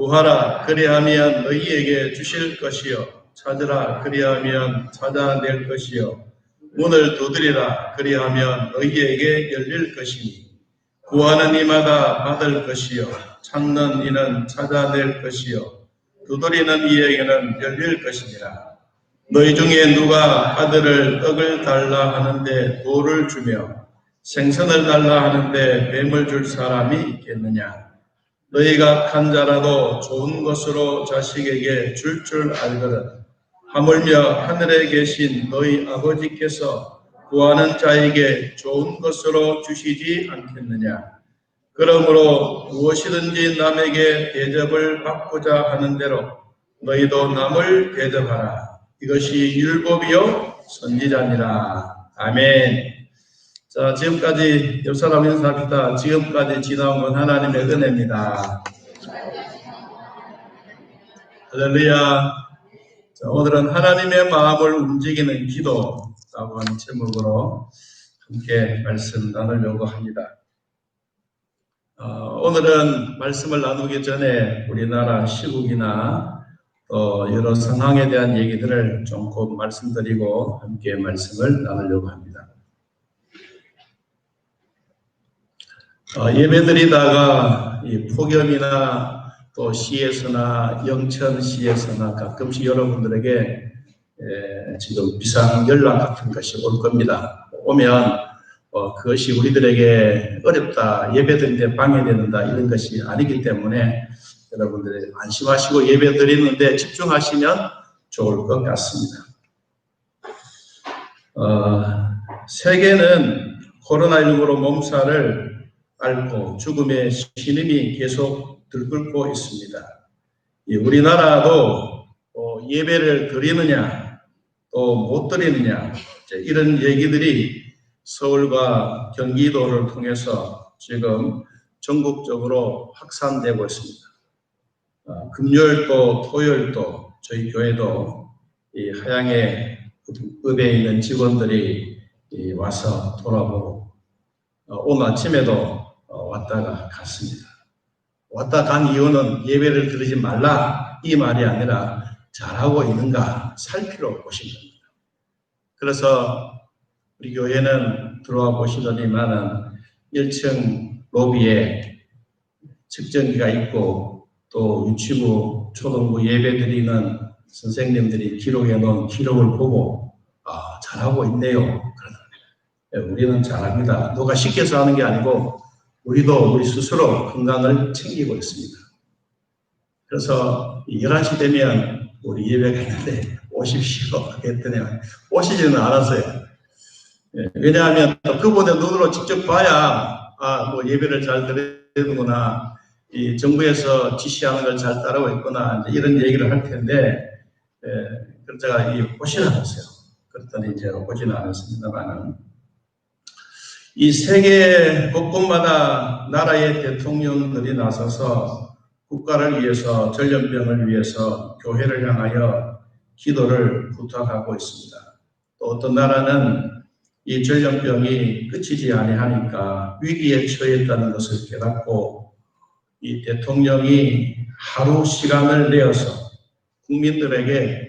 구하라 그리하면 너희에게 주실 것이요 찾으라 그리하면 찾아낼 것이요 문을 두드리라 그리하면 너희에게 열릴 것이니 구하는 이마다 받을 것이요 찾는 이는 찾아낼 것이요 두드리는 이에게는 열릴 것이니라. 너희 중에 누가 아들을 떡을 달라 하는데 돌을 주며 생선을 달라 하는데 뱀을 줄 사람이 있겠느냐? 너희가 한 자라도 좋은 것으로 자식에게 줄 알거든. 하물며 하늘에 계신 너희 아버지께서 구하는 자에게 좋은 것으로 주시지 않겠느냐. 그러므로 무엇이든지 남에게 대접을 받고자 하는 대로 너희도 남을 대접하라. 이것이 율법이요 선지자니라. 아멘. 자, 지금까지 옆 사람 인사합시다. 지금까지 지나온 건 하나님의 은혜입니다. 할렐루야. 자, 오늘은 하나님의 마음을 움직이는 기도라고 하는 제목으로 함께 말씀 나누려고 합니다. 오늘은 말씀을 나누기 전에 우리나라 시국이나 또 여러 상황에 대한 얘기들을 조금 말씀드리고 함께 말씀을 나누려고 합니다. 예배드리다가 이 폭염이나 또 시에서나 영천시에서나 가끔씩 여러분들에게 지금 비상 연락 같은 것이 올 겁니다. 오면 그것이 우리들에게 어렵다, 예배드리는데 방해된다 이런 것이 아니기 때문에 여러분들이 안심하시고 예배드리는데 집중하시면 좋을 것 같습니다. 세계는 코로나19로 몸살을 앓고 죽음의 신음이 계속 들끓고 있습니다. 우리나라도 예배를 드리느냐 또 못 드리느냐 이런 얘기들이 서울과 경기도를 통해서 지금 전국적으로 확산되고 있습니다. 금요일도 토요일도 저희 교회도 이 하양에 읍에 있는 직원들이 와서 돌아보고 오늘 아침에도 왔다가 갔습니다. 왔다 간 이유는 예배를 드리지 말라 이 말이 아니라 잘하고 있는가 살피러 오신 겁니다. 그래서 우리 교회는 들어와 보시더니만은 1층 로비에 측정기가 있고 또 유치부 초등부 예배 드리는 선생님들이 기록해 놓은 기록을 보고 잘하고 있네요 그러더라고요. 우리는 잘합니다. 누가 시켜서 하는 게 아니고 우리도 우리 스스로 건강을 챙기고 있습니다. 그래서 11시 되면 우리 예배가 있는데 오십시오 했더니 오시지는 않았어요. 왜냐하면 그분의 눈으로 직접 봐야 뭐 예배를 잘 드리는구나, 이 정부에서 지시하는 걸 잘 따르고 있구나 이런 얘기를 할 텐데 그래서 제가 오지는 않았어요. 그랬더니 이제 오지는 않았습니다만은 이 세계 곳곳마다 나라의 대통령들이 나서서 국가를 위해서 전염병을 위해서 교회를 향하여 기도를 부탁하고 있습니다. 또 어떤 나라는 이 전염병이 끝이지 아니하니까 위기에 처했다는 것을 깨닫고 이 대통령이 하루 시간을 내어서 국민들에게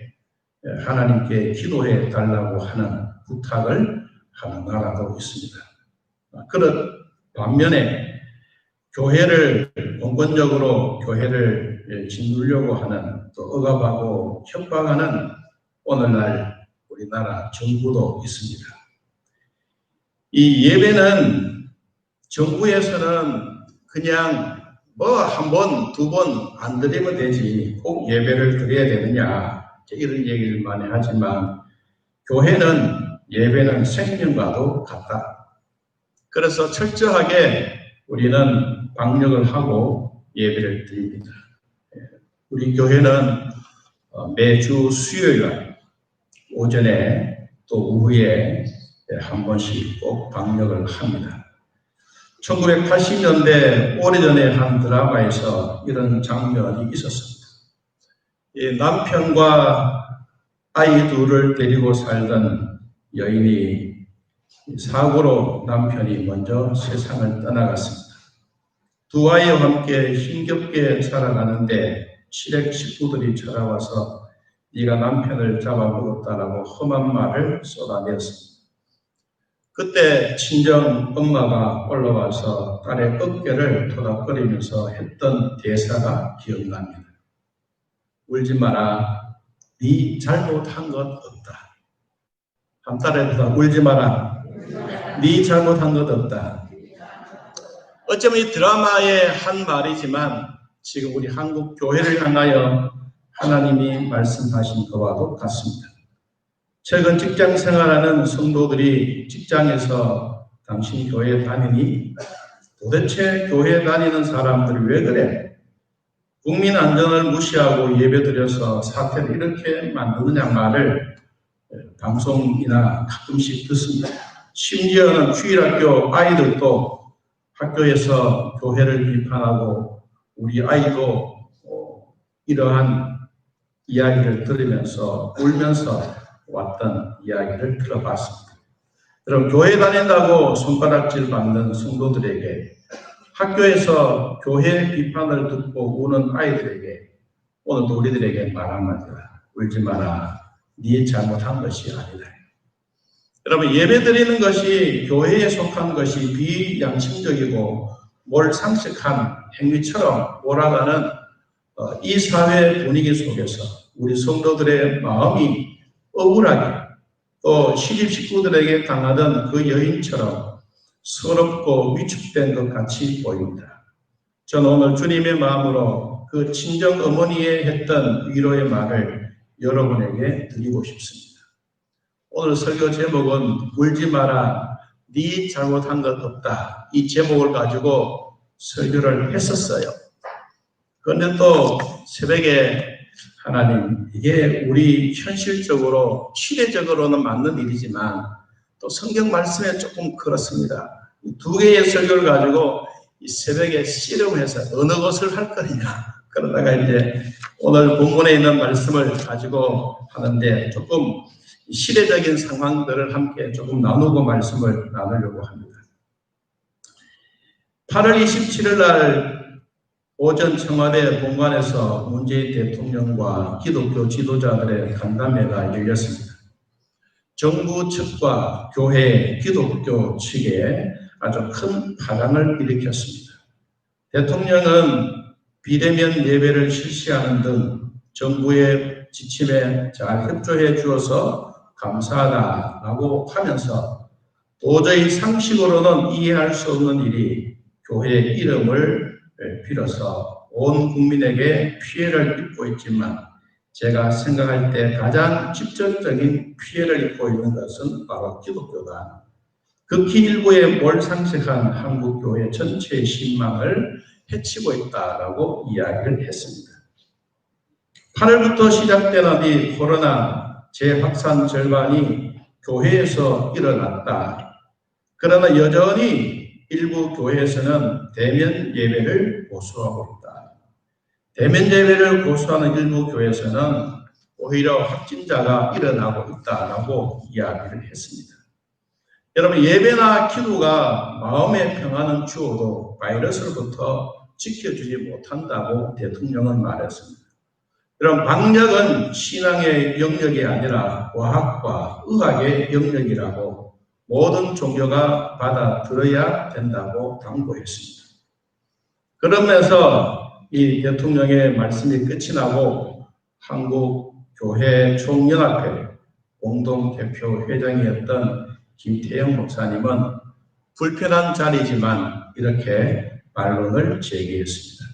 하나님께 기도해 달라고 하는 부탁을 하는 나라도 있습니다. 그런 반면에 교회를 공권적으로 교회를 짓누려고 하는 또 억압하고 협박하는 오늘날 우리나라 정부도 있습니다. 이 예배는 정부에서는 그냥 뭐 한 번, 두 번 안 드리면 되지 꼭 예배를 드려야 되느냐 이런 얘기를 많이 하지만 교회는 예배는 생명과도 같다. 그래서 철저하게 우리는 방역을 하고 예배를 드립니다. 우리 교회는 매주 수요일 오전에 또 오후에 한 번씩 꼭 방역을 합니다. 1980년대 오래전에 한 드라마에서 이런 장면이 있었습니다. 남편과 아이 둘을 데리고 살던 여인이 사고로 남편이 먼저 세상을 떠나갔습니다. 두 아이와 함께 힘겹게 살아가는데 시댁 식구들이 찾아와서 네가 남편을 잡아먹었다라고 험한 말을 쏟아내었습니다. 그때 친정 엄마가 올라와서 딸의 어깨를 토닥거리면서 했던 대사가 기억납니다. 울지 마라. 네 잘못한 것 없다. 한 딸에보다 울지 마라. 네 잘못한 것 없다. 어쩌면 이 드라마의 한 말이지만 지금 우리 한국 교회를 향하여 하나님이 말씀하신 것과도 같습니다. 최근 직장 생활하는 성도들이 직장에서 당신 교회 다니니? 도대체 교회 다니는 사람들이 왜 그래? 국민 안전을 무시하고 예배드려서 사태를 이렇게 만드느냐 말을 방송이나 가끔씩 듣습니다. 심지어는 주일학교 아이들도 학교에서 교회를 비판하고 우리 아이도 이러한 이야기를 들으면서 울면서 왔던 이야기를 들어봤습니다. 여러분, 교회 다닌다고 손가락질 받는 성도들에게, 학교에서 교회 비판을 듣고 우는 아이들에게 오늘도 우리들에게 말 한마디라. 울지 마라. 네 잘못한 것이 아니다. 여러분, 예배드리는 것이 교회에 속한 것이 비양심적이고 몰상식한 행위처럼 몰아가는 이 사회 분위기 속에서 우리 성도들의 마음이 억울하게 또 시집 식구들에게 당하던 그 여인처럼 서럽고 위축된 것 같이 보입니다. 저는 오늘 주님의 마음으로 그 친정 어머니에 했던 위로의 말을 여러분에게 드리고 싶습니다. 오늘 설교 제목은 울지 마라, 네 잘못한 것 없다. 이 제목을 가지고 설교를 했었어요. 그런데 또 새벽에 하나님, 이게 우리 현실적으로 시대적으로는 맞는 일이지만 또 성경 말씀에 조금 그렇습니다. 이 두 개의 설교를 가지고 이 새벽에 씨름해서 어느 것을 할 거냐. 그러다가 이제 오늘 본문에 있는 말씀을 가지고 하는데 조금 시대적인 상황들을 함께 조금 나누고 말씀을 나누려고 합니다. 8월 27일 날 오전 청와대 본관에서 문재인 대통령과 기독교 지도자들의 간담회가 열렸습니다. 정부 측과 교회, 기독교 측에 아주 큰 파장을 일으켰습니다. 대통령은 비대면 예배를 실시하는 등 정부의 지침에 잘 협조해 주어서 감사하다라고 하면서 도저히 상식으로는 이해할 수 없는 일이 교회의 이름을 빌어서 온 국민에게 피해를 입고 있지만 제가 생각할 때 가장 직접적인 피해를 입고 있는 것은 바로 기독교다. 극히 일부의 몰상식한 한국교회 전체의 신망을 해치고 있다라고 이야기를 했습니다. 8월부터 시작되는 이 코로나 재확산 절반이 교회에서 일어났다. 그러나 여전히 일부 교회에서는 대면 예배를 고수하고 있다. 대면 예배를 고수하는 일부 교회에서는 오히려 확진자가 일어나고 있다라고 이야기를 했습니다. 여러분, 예배나 기도가 마음의 평안은 주어도 바이러스로부터 지켜주지 못한다고 대통령은 말했습니다. 여러분, 방역은 신앙의 영역이 아니라 과학과 의학의 영역이라고 모든 종교가 받아들여야 된다고 당부했습니다. 그러면서 이 대통령의 말씀이 끝이 나고 한국교회 총연합회 공동대표 회장이었던 김태영 목사님은 불편한 자리지만 이렇게 반론을 제기했습니다.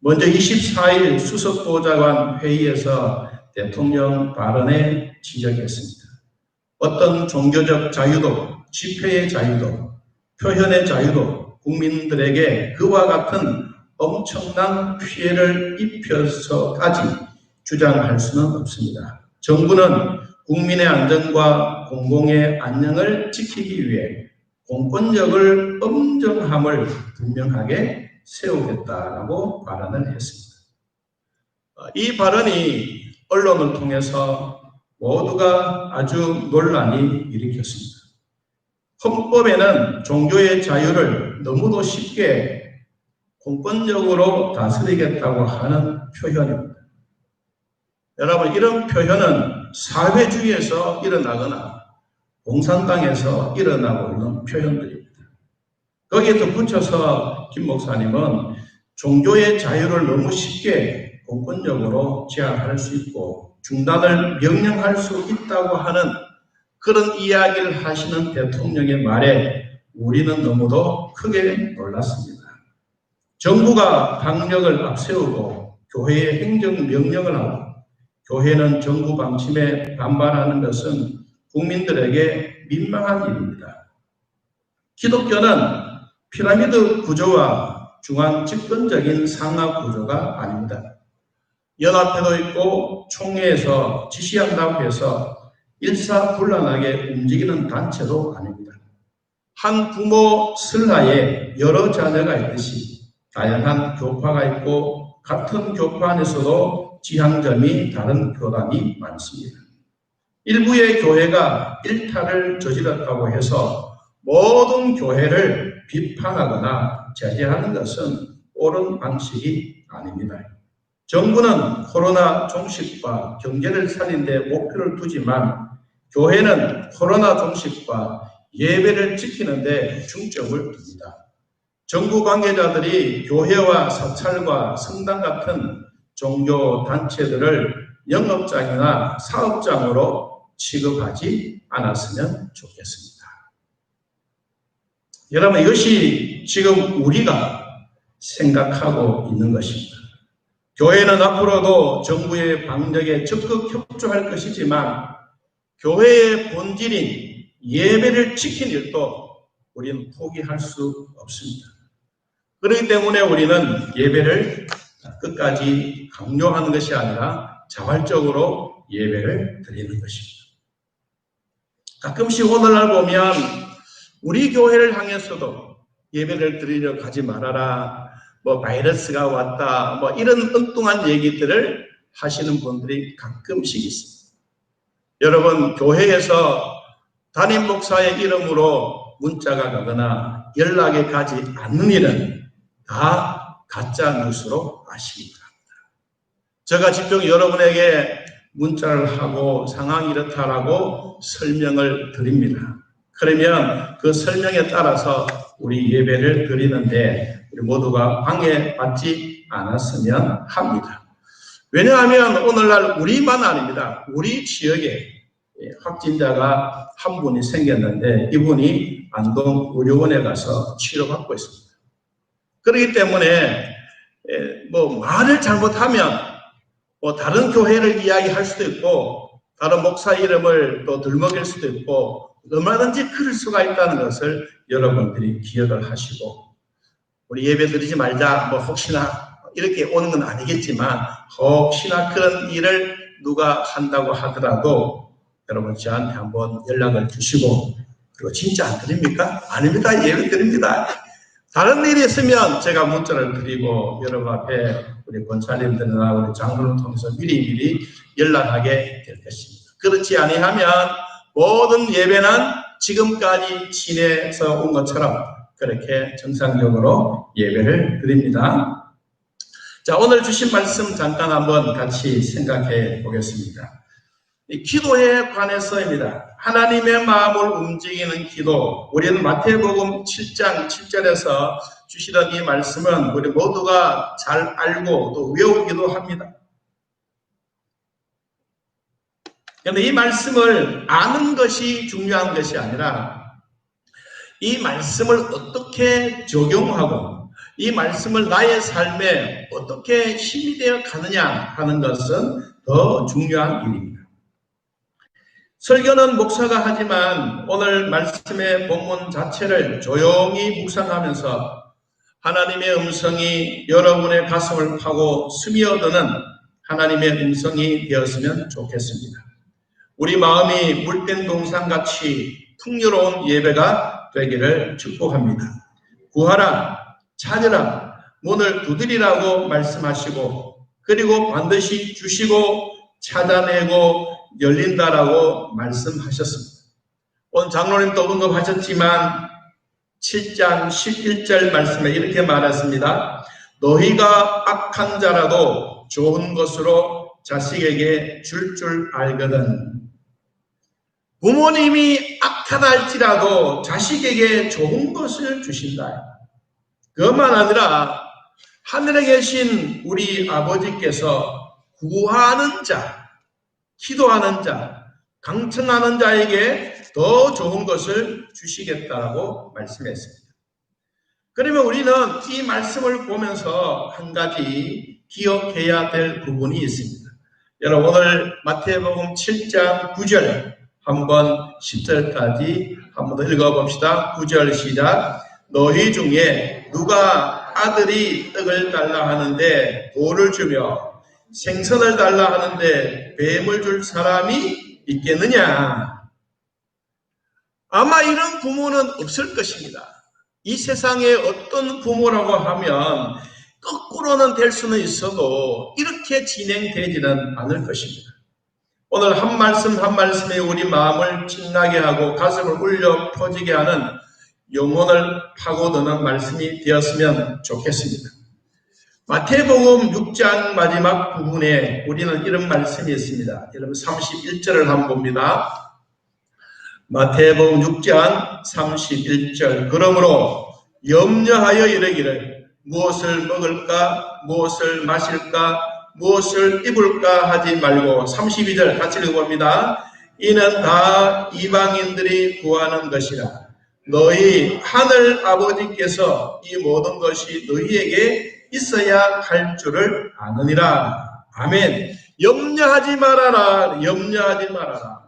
먼저 24일 수석보좌관 회의에서 대통령 발언에 지적했습니다. 어떤 종교적 자유도, 집회의 자유도, 표현의 자유도 국민들에게 그와 같은 엄청난 피해를 입혀서까지 주장할 수는 없습니다. 정부는 국민의 안전과 공공의 안녕을 지키기 위해 공권력을 엄정함을 분명하게 세우겠다라고 발언을 했습니다. 이 발언이 언론을 통해서 모두가 아주 논란이 일으켰습니다. 헌법에는 종교의 자유를 너무도 쉽게 공권력으로 다스리겠다고 하는 표현입니다. 여러분, 이런 표현은 사회주의에서 일어나거나 공산당에서 일어나고 있는 표현들입니다. 거기에 덧붙여서 김 목사님은 종교의 자유를 너무 쉽게 공권력으로 제한할 수 있고 중단을 명령할 수 있다고 하는 그런 이야기를 하시는 대통령의 말에 우리는 너무도 크게 놀랐습니다. 정부가 방역을 앞세우고 교회에 행정명령을 하고 교회는 정부 방침에 반발하는 것은 국민들에게 민망한 일입니다. 기독교는 피라미드 구조와 중앙 집권적인 상하 구조가 아닙니다. 연합회도 있고 총회에서 지시한다고 해서 일사불란하게 움직이는 단체도 아닙니다. 한 부모 슬하에 여러 자녀가 있듯이 다양한 교파가 있고 같은 교파 안에서도 지향점이 다른 교단이 많습니다. 일부의 교회가 일탈을 저질렀다고 해서 모든 교회를 비판하거나 제재하는 것은 옳은 방식이 아닙니다. 정부는 코로나 종식과 경제를 살리는 데 목표를 두지만 교회는 코로나 종식과 예배를 지키는 데 중점을 둡니다. 정부 관계자들이 교회와 사찰과 성당 같은 종교 단체들을 영업장이나 사업장으로 취급하지 않았으면 좋겠습니다. 여러분, 이것이 지금 우리가 생각하고 있는 것입니다. 교회는 앞으로도 정부의 방역에 적극 협조할 것이지만 교회의 본질인 예배를 지킨 일도 우리는 포기할 수 없습니다. 그렇기 때문에 우리는 예배를 끝까지 강요하는 것이 아니라 자발적으로 예배를 드리는 것입니다. 가끔씩 오늘날 보면 우리 교회를 향해서도 예배를 드리려 가지 말아라, 바이러스가 왔다, 이런 엉뚱한 얘기들을 하시는 분들이 가끔씩 있습니다. 여러분, 교회에서 담임 목사의 이름으로 문자가 가거나 연락이 가지 않는 일은 다 가짜 뉴스로 아시기 바랍니다. 제가 직접 여러분에게 문자를 하고 상황이 이렇다라고 설명을 드립니다. 그러면 그 설명에 따라서 우리 예배를 드리는데 우리 모두가 방해받지 않았으면 합니다. 왜냐하면 오늘날 우리만 아닙니다. 우리 지역에 확진자가 한 분이 생겼는데 이분이 안동의료원에 가서 치료받고 있습니다. 그렇기 때문에 말을 잘못하면 다른 교회를 이야기할 수도 있고 다른 목사 이름을 또 들먹일 수도 있고 얼마든지 그럴 수가 있다는 것을 여러분들이 기억을 하시고 우리 예배 드리지 말자 혹시나 이렇게 오는 건 아니겠지만 혹시나 그런 일을 누가 한다고 하더라도 여러분 저한테 한번 연락을 주시고 그리고 진짜 안 드립니까? 아닙니다. 예배 드립니다. 다른 일이 있으면 제가 문자를 드리고 여러분 앞에 우리 권사님들이나 우리 장로를 통해서 미리 연락하게 될 것입니다. 그렇지 아니하면 모든 예배는 지금까지 지내서 온 것처럼 그렇게 정상적으로 예배를 드립니다. 자, 오늘 주신 말씀 잠깐 한번 같이 생각해 보겠습니다. 기도에 관해서입니다. 하나님의 마음을 움직이는 기도. 우리는 마태복음 7장 7절에서 주시던 이 말씀은 우리 모두가 잘 알고 또 외우기도 합니다. 그런데 이 말씀을 아는 것이 중요한 것이 아니라 이 말씀을 어떻게 적용하고 이 말씀을 나의 삶에 어떻게 힘이 되어 가느냐 하는 것은 더 중요한 일입니다. 설교는 목사가 하지만 오늘 말씀의 본문 자체를 조용히 묵상하면서 하나님의 음성이 여러분의 가슴을 파고 스며드는 하나님의 음성이 되었으면 좋겠습니다. 우리 마음이 물된 동산같이 풍요로운 예배가 되기를 축복합니다. 구하라, 찾으라, 문을 두드리라고 말씀하시고 그리고 반드시 주시고 찾아내고 열린다라고 말씀하셨습니다. 오늘 장로님도 언급하셨지만 7장 11절 말씀에 이렇게 말했습니다. 너희가 악한 자라도 좋은 것으로 자식에게 줄 알거든. 부모님이 악하다 할지라도 자식에게 좋은 것을 주신다. 그것만 아니라 하늘에 계신 우리 아버지께서 구하는 자, 기도하는 자, 강청하는 자에게 더 좋은 것을 주시겠다고 말씀했습니다. 그러면 우리는 이 말씀을 보면서 한 가지 기억해야 될 부분이 있습니다. 여러분, 오늘 마태복음 7장 9절 한번 10절까지 한번 더 읽어봅시다. 9절 시작. 너희 중에 누가 아들이 떡을 달라 하는데 돌을 주며 생선을 달라 하는데 뱀을 줄 사람이 있겠느냐? 아마 이런 부모는 없을 것입니다. 이 세상에 어떤 부모라고 하면 거꾸로는 될 수는 있어도 이렇게 진행되지는 않을 것입니다. 오늘 한 말씀 한 말씀에 우리 마음을 빛나게 하고 가슴을 울려 퍼지게 하는 영혼을 파고드는 말씀이 되었으면 좋겠습니다. 마태복음 6장 마지막 부분에 우리는 이런 말씀이 있습니다. 여러분 31절을 한번 봅니다. 마태복음 6장 31절. 그러므로 염려하여 이르기를 무엇을 먹을까, 무엇을 마실까, 무엇을 입을까 하지 말고 32절 같이 읽어봅니다. 이는 다 이방인들이 구하는 것이라. 너희 하늘 아버지께서 이 모든 것이 너희에게 있어야 할 줄을 아느니라. 아멘. 염려하지 말아라. 염려하지 말아라.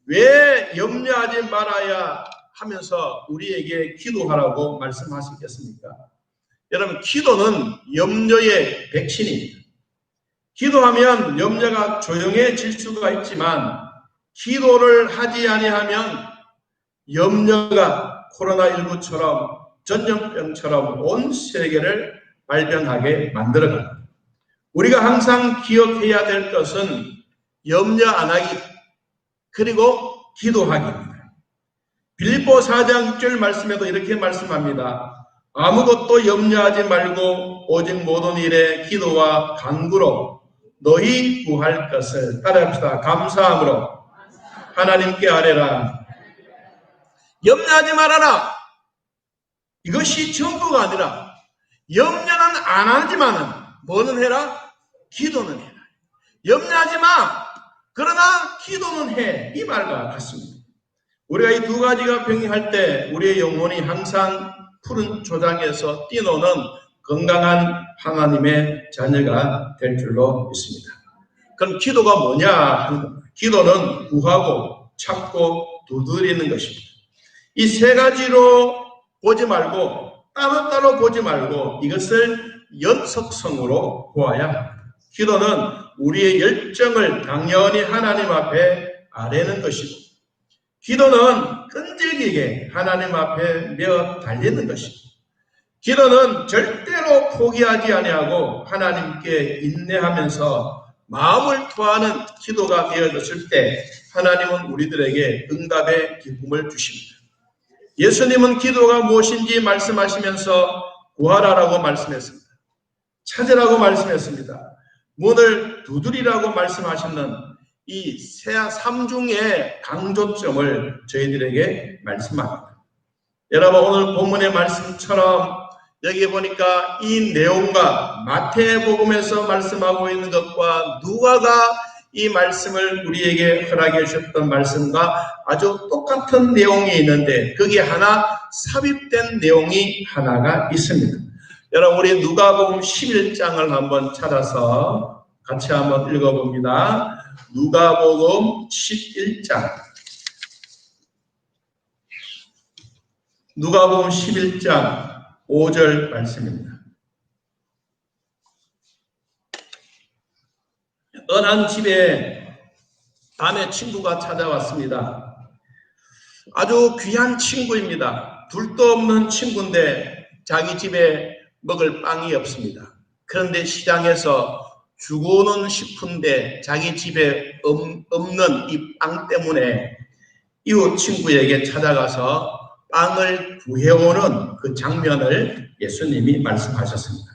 왜 염려하지 말아야 하면서 우리에게 기도하라고 말씀하시겠습니까? 여러분, 기도는 염려의 백신입니다. 기도하면 염려가 조용해질 수가 있지만 기도를 하지 아니하면 염려가 코로나19처럼 전염병처럼 온 세계를 발병하게 만들어갑니다. 우리가 항상 기억해야 될 것은 염려 안 하기, 그리고 기도하기입니다. 빌립보 4장 6절 말씀에도 이렇게 말씀합니다. 아무것도 염려하지 말고 오직 모든 일에 기도와 간구로 너희 구할 것을 따라합시다. 감사함으로 하나님께 아뢰라. 염려하지 말아라. 이것이 전부가 아니라 염려는 안 하지만은 뭐는 해라? 기도는 해라. 염려하지 마. 그러나 기도는 해. 이 말과 같습니다. 우리가 이 두 가지가 병행할 때 우리의 영혼이 항상 푸른 초장에서 뛰노는 건강한 하나님의 자녀가 될 줄로 믿습니다. 그럼 기도가 뭐냐 하는 겁니다. 기도는 구하고 찾고 두드리는 것입니다. 이 세 가지로 보지 말고 따로따로 보지 말고 이것을 연속성으로 보아야 합니다. 기도는 우리의 열정을 당연히 하나님 앞에 아뢰는 것이고 기도는 끈질기게 하나님 앞에 메어 달리는 것입니다. 기도는 절대로 포기하지 아니하고 하나님께 인내하면서 마음을 토하는 기도가 되어졌을 때 하나님은 우리들에게 응답의 기쁨을 주십니다. 예수님은 기도가 무엇인지 말씀하시면서 구하라라고 말씀했습니다. 찾으라고 말씀했습니다. 문을 두드리라고 말씀하시는 이 삼중의 강조점을 저희들에게 말씀합니다. 여러분, 오늘 본문의 말씀처럼 여기 보니까 이 내용과 마태복음에서 말씀하고 있는 것과 누가가 이 말씀을 우리에게 허락해 주셨던 말씀과 아주 똑같은 내용이 있는데 거기에 하나 삽입된 내용이 하나가 있습니다. 여러분, 우리 누가복음 11장을 한번 찾아서 같이 한번 읽어봅니다. 누가복음 11장. 누가복음 11장 5절 말씀입니다. 어느 한 집에 밤에 친구가 찾아왔습니다. 아주 귀한 친구입니다. 둘도 없는 친구인데 자기 집에 먹을 빵이 없습니다. 그런데 시장에서 주고는 싶은데 자기 집에 없는 이 빵 때문에 이웃 친구에게 찾아가서 빵을 구해오는 그 장면을 예수님이 말씀하셨습니다.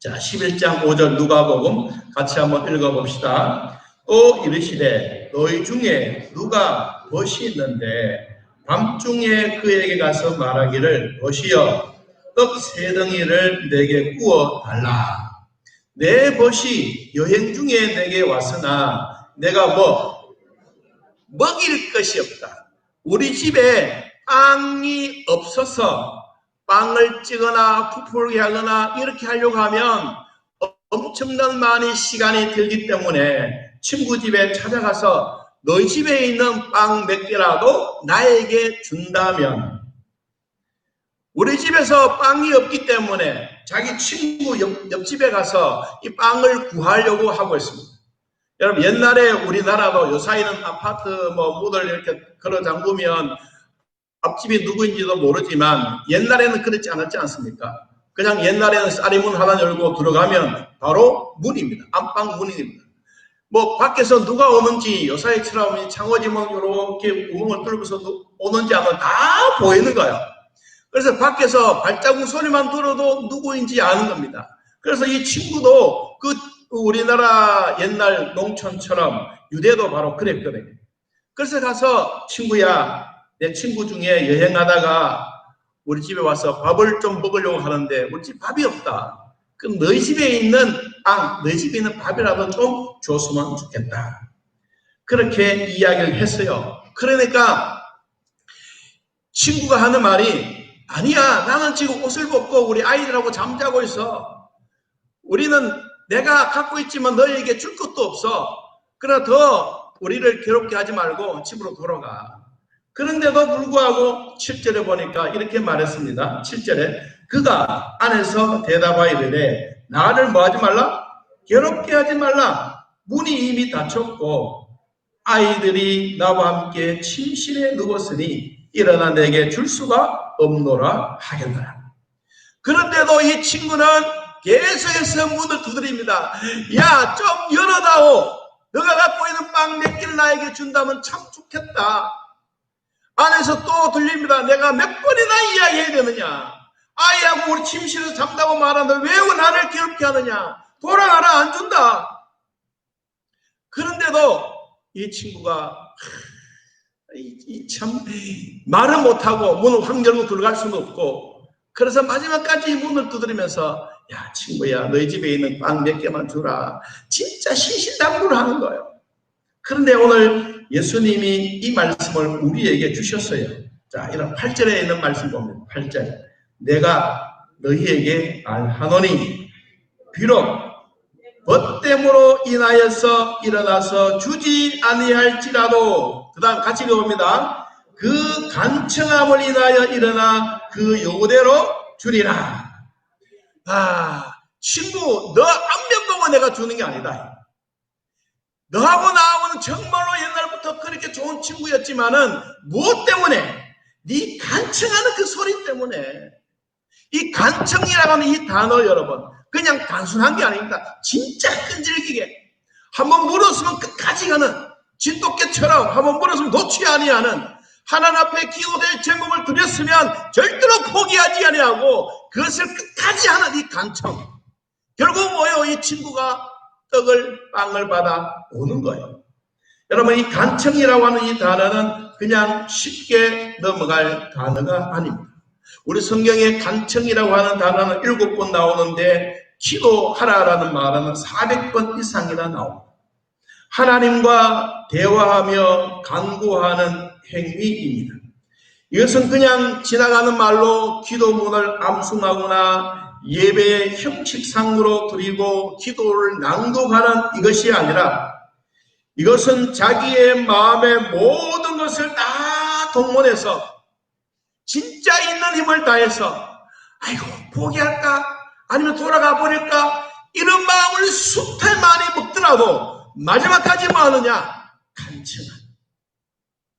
자, 11장 5절 누가복음 같이 한번 읽어봅시다. 또 이르시되 너희 중에 누가 벗이 있는데 밤중에 그에게 가서 말하기를 벗이여 떡 세 덩이를 내게 구워 달라. 내 벗이 여행 중에 내게 왔으나 내가 먹일 것이 없다. 우리 집에 빵이 없어서 빵을 찌거나 부풀게 하거나 이렇게 하려고 하면 엄청난 많은 시간이 들기 때문에 친구 집에 찾아가서 너희 집에 있는 빵 몇 개라도 나에게 준다면, 우리 집에서 빵이 없기 때문에 자기 친구 옆집에 가서 이 빵을 구하려고 하고 있습니다. 여러분, 옛날에 우리나라도 요사이는 아파트 문을 이렇게 걸어 잠그면 앞집이 누구인지도 모르지만 옛날에는 그렇지 않았지 않습니까? 그냥 옛날에는 쌀이문 하나 열고 들어가면 바로 문입니다. 안방 문입니다. 밖에서 누가 오는지 요사이처럼 창호지문 이렇게 구멍을 뚫고서 오는지 하면 다 보이는 거예요. 그래서 밖에서 발자국 소리만 들어도 누구인지 아는 겁니다. 그래서 이 친구도 우리나라 옛날 농촌처럼 유대도 바로 그랬거든요. 그래서 가서 친구야, 내 친구 중에 여행하다가 우리 집에 와서 밥을 좀 먹으려고 하는데 우리 집 밥이 없다. 그럼 너희 집에 있는 빵, 너희 집에 있는 밥이라도 좀 줬으면 좋겠다. 그렇게 이야기를 했어요. 그러니까 친구가 하는 말이, 아니야, 나는 지금 옷을 벗고 우리 아이들하고 잠자고 있어. 우리는 내가 갖고 있지만 너희에게 줄 것도 없어. 그러나 더 우리를 괴롭게 하지 말고 집으로 돌아가. 그런데도 불구하고 7절에 보니까 이렇게 말했습니다. 7절에 그가 안에서 대답하여 이르되 나를 뭐하지 말라? 괴롭게 하지 말라. 문이 이미 닫혔고 아이들이 나와 함께 침실에 누웠으니 일어나 내게 줄 수가 없노라 하겠노라. 그런데도 이 친구는 계속해서 문을 두드립니다. 야, 좀 열어다오. 너가 갖고 있는 빵 몇 개를 나에게 준다면 참 좋겠다. 안에서 또 들립니다. 내가 몇 번이나 이야기해야 되느냐. 아이하고 우리 침실에서 잠다고 말하는데 왜 나를 괴롭게 하느냐. 돌아가라, 안 준다. 그런데도 이 친구가 참 말은 못하고 문을 확 열고 들어갈 수는 없고, 그래서 마지막까지 문을 두드리면서 야, 친구야, 너희 집에 있는 빵 몇 개만 주라. 진짜 신신당부를 하는 거예요. 그런데 오늘 예수님이 이 말씀을 우리에게 주셨어요. 자, 이런 8절에 있는 말씀 보면 8절 내가 너희에게 말하노니 비록 벗됨으로 인하여서 일어나서 주지 아니할지라도, 그 다음 같이 읽어봅니다. 그 간청함을 인하여 일어나 그 요구대로 주리라. 친구, 너 안면 보고 내가 주는 게 아니다. 너하고 나하고는 정말로 옛날부터 그렇게 좋은 친구였지만은 무엇 때문에? 네 간청하는 그 소리 때문에. 이 간청이라고 하는 이 단어, 여러분, 그냥 단순한 게 아닙니다. 진짜 끈질기게 한번 물었으면 끝까지 가는, 진돗개처럼 한번 물었으면 놓지 아니하는, 하나님 앞에 기도될 제목을 드렸으면 절대로 포기하지 아니하고 그것을 끝까지 하는 이 간청. 결국 뭐예요? 이 친구가 빵을 받아 오는 거예요. 여러분, 이 간청이라고 하는 이 단어는 그냥 쉽게 넘어갈 단어가 아닙니다. 우리 성경에 간청이라고 하는 단어는 7번 나오는데 기도하라라는 말은 400번 이상이나 나옵니다. 하나님과 대화하며 간구하는 행위입니다. 이것은 그냥 지나가는 말로 기도문을 암송하거나 예배의 형식상으로 드리고 기도를 낭독하는 이것이 아니라, 이것은 자기의 마음의 모든 것을 다 동원해서 진짜 있는 힘을 다해서 아이고 포기할까? 아니면 돌아가 버릴까? 이런 마음을 숱해 많이 먹더라도 마지막까지 뭐 하느냐? 간청하는.